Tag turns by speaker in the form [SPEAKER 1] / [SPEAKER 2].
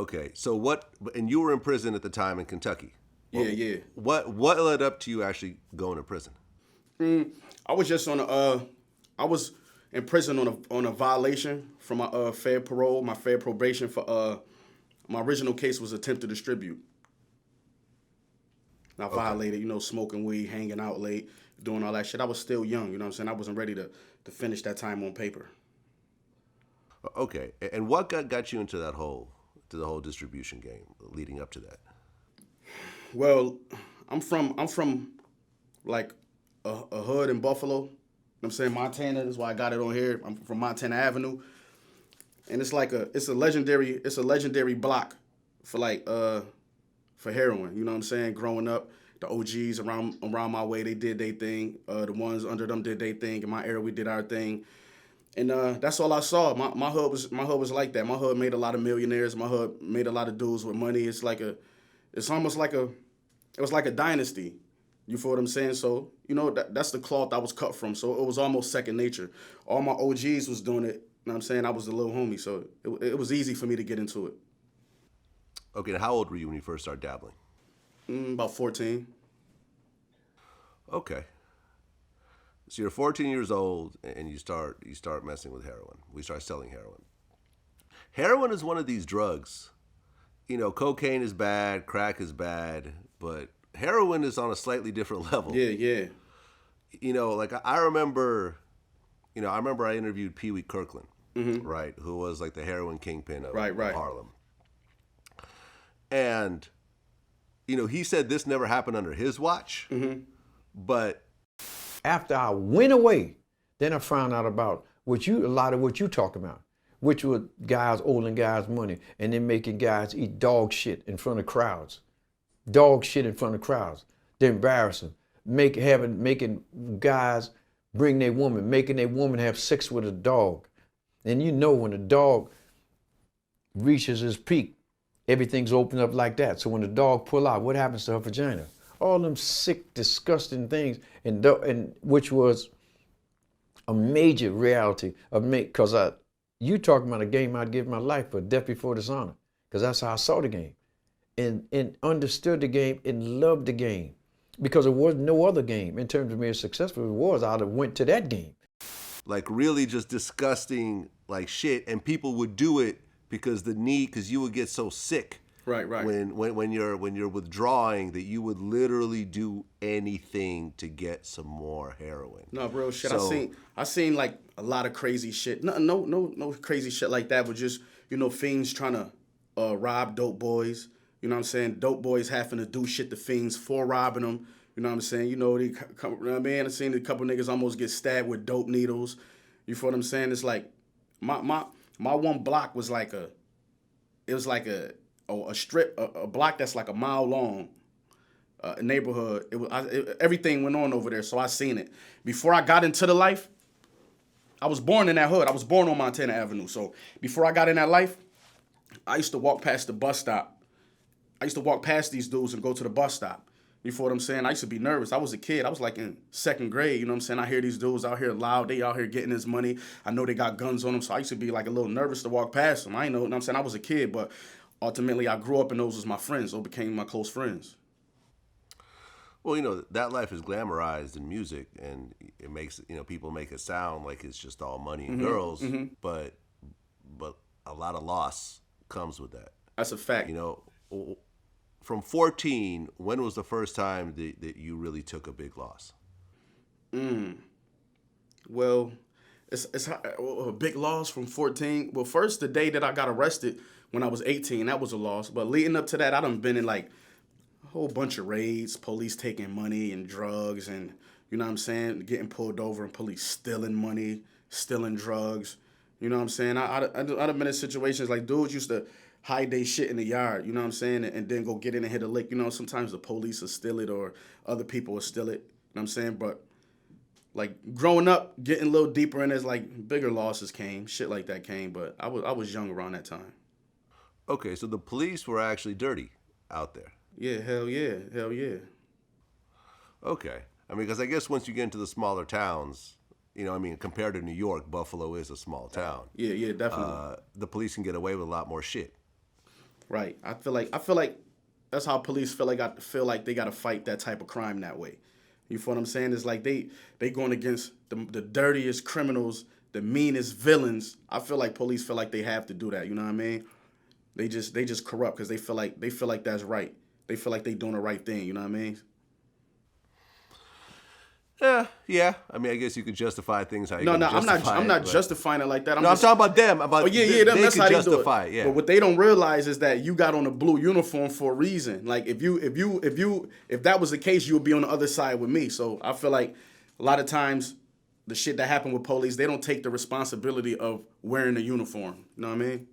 [SPEAKER 1] Okay, so and you were in prison at the time in Kentucky.
[SPEAKER 2] Yeah, yeah.
[SPEAKER 1] What led up to you actually going to prison?
[SPEAKER 2] I was just on I was in prison on a violation from my fair parole, my fair probation for my original case was attempt to distribute. And I
[SPEAKER 1] Okay.
[SPEAKER 2] violated, smoking weed, hanging out late, doing all that shit. I was still young, you know what I'm saying? I wasn't ready to finish that time on paper.
[SPEAKER 1] Okay, and what got you into the whole distribution game leading up to that?
[SPEAKER 2] Well, I'm from like a hood in Buffalo. You know what I'm saying? Montana, that's why I got it on here. I'm from Montana Avenue. And it's a legendary block for for heroin. You know what I'm saying? Growing up, the OGs around my way, they did their thing. The ones under them did their thing. In my era, we did our thing. And that's all I saw. My hood was like that. My hood made a lot of millionaires. My hood made a lot of dudes with money. It's almost like it was like a dynasty. You feel what I'm saying? So, that's the cloth I was cut from. So it was almost second nature. All my OGs was doing it. You know what I'm saying? I was the little homie. So it was easy for me to get into it.
[SPEAKER 1] Okay, now how old were you when you first started dabbling?
[SPEAKER 2] About 14.
[SPEAKER 1] Okay, so you're 14 years old and you start messing with heroin. We start selling heroin. Heroin is one of these drugs. Cocaine is bad, crack is bad, but heroin is on a slightly different level.
[SPEAKER 2] Yeah, yeah.
[SPEAKER 1] Like I remember, I interviewed Pee Wee Kirkland, right, who was like the heroin kingpin of,
[SPEAKER 2] Right, right.
[SPEAKER 1] of Harlem. And, he said this never happened under his watch, but
[SPEAKER 3] After I went away, then I found out about a lot of what you talk about, which were guys holding guys' money and then making guys eat dog shit in front of crowds. Dog shit in front of crowds. They're embarrassing. Making guys bring their woman, making their woman have sex with a dog. And when a dog reaches his peak, everything's opened up like that. So when the dog pull out, what happens to her vagina? All them sick, disgusting things, and which was a major reality of me, because you talking about a game I'd give my life for, death before dishonor, because that's how I saw the game, and understood the game and loved the game, because there was no other game in terms of being successful. It was I'd have went to that game.
[SPEAKER 1] like really just disgusting like shit, and people would do it because you would get so sick.
[SPEAKER 2] Right, right.
[SPEAKER 1] When you're withdrawing, that you would literally do anything to get some more heroin.
[SPEAKER 2] No, real shit.
[SPEAKER 1] So,
[SPEAKER 2] I seen like a lot of crazy shit. No crazy shit like that, but just fiends trying to rob dope boys. You know what I'm saying? Dope boys having to do shit to fiends for robbing them. You know what I'm saying? I seen a couple niggas almost get stabbed with dope needles. You feel what I'm saying? It's like my one block was like a strip, a block that's like a mile long, a neighborhood. Everything went on over there, so I seen it. Before I got into the life, I was born in that hood. I was born on Montana Avenue. So before I got in that life, I used to walk past the bus stop. I used to walk past these dudes and go to the bus stop. You feel what I'm saying? I used to be nervous. I was a kid. I was like in second grade. You know what I'm saying? I hear these dudes out here loud. They out here getting this money. I know they got guns on them. So I used to be like a little nervous to walk past them. I ain't know what I'm saying? I was a kid, but ultimately I grew up and those was my friends. Those became my close friends.
[SPEAKER 1] well, that life is glamorized in music, and it makes people make it sound like it's just all money and girls, but a lot of loss comes with that.
[SPEAKER 2] That's a fact.
[SPEAKER 1] From 14, when was the first time that you really took a big loss?
[SPEAKER 2] Well, it's a big loss from 14. Well, first, the day that I got arrested when I was 18, that was a loss. But leading up to that, I done been in like a whole bunch of raids, police taking money and drugs, and you know what I'm saying, getting pulled over and police stealing money, stealing drugs. You know what I'm saying? I'd have been in situations like dudes used to hide their shit in the yard, you know what I'm saying, and then go get in and hit a lick. Sometimes the police will steal it or other people will steal it, you know what I'm saying? But like growing up, getting a little deeper in it, like bigger losses came, shit like that came, but I was young around that time.
[SPEAKER 1] Okay, so the police were actually dirty out there.
[SPEAKER 2] Yeah, hell yeah, hell yeah.
[SPEAKER 1] Okay. Because I guess once you get into the smaller towns, compared to New York, Buffalo is a small town.
[SPEAKER 2] Yeah, definitely.
[SPEAKER 1] The police can get away with a lot more shit.
[SPEAKER 2] Right. I feel like that's how police feel like they gotta fight that type of crime that way. You feel what I'm saying? It's like they going against the dirtiest criminals, the meanest villains. I feel like police feel like they have to do that. You know what I mean? They just corrupt because they feel like that's right. They feel like they doing the right thing. You know what I mean?
[SPEAKER 1] Yeah. I mean, I guess you could justify things how you
[SPEAKER 2] No,
[SPEAKER 1] can
[SPEAKER 2] no,
[SPEAKER 1] justify
[SPEAKER 2] I'm not
[SPEAKER 1] but-
[SPEAKER 2] justifying it like that.
[SPEAKER 1] No, I'm talking about them. About
[SPEAKER 2] Oh yeah, them,
[SPEAKER 1] they
[SPEAKER 2] that's
[SPEAKER 1] could
[SPEAKER 2] how they
[SPEAKER 1] justify
[SPEAKER 2] do
[SPEAKER 1] it.
[SPEAKER 2] it.
[SPEAKER 1] Yeah.
[SPEAKER 2] But what they don't realize is that you got on a blue uniform for a reason. Like if that was the case, you would be on the other side with me. So I feel like a lot of times the shit that happened with police, they don't take the responsibility of wearing the uniform. You know what I mean?